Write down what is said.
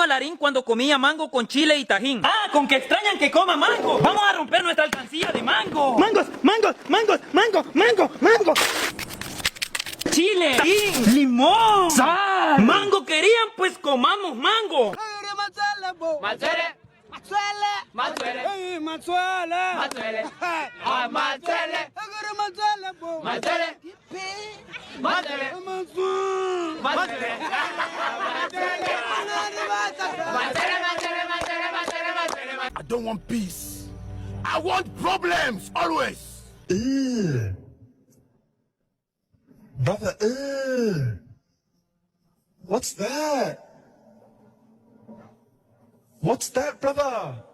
Alarín cuando comía mango con chile y tajín. Ah, con que extrañan que coma mango. Vamos a romper nuestra alcancía de mango. Mangos, mangos, mangos, mango, mango, mango. Chile, tajín, limón, sal. Mango querían, pues comamos mango. Mazzuele, Mazzuele, Mazzuele, Mazzuele, Mazzuele, Mazzuele, Mazzuele, Mazzuele, I don't want peace. I want problems always. Brother, what's that? What's that, brother?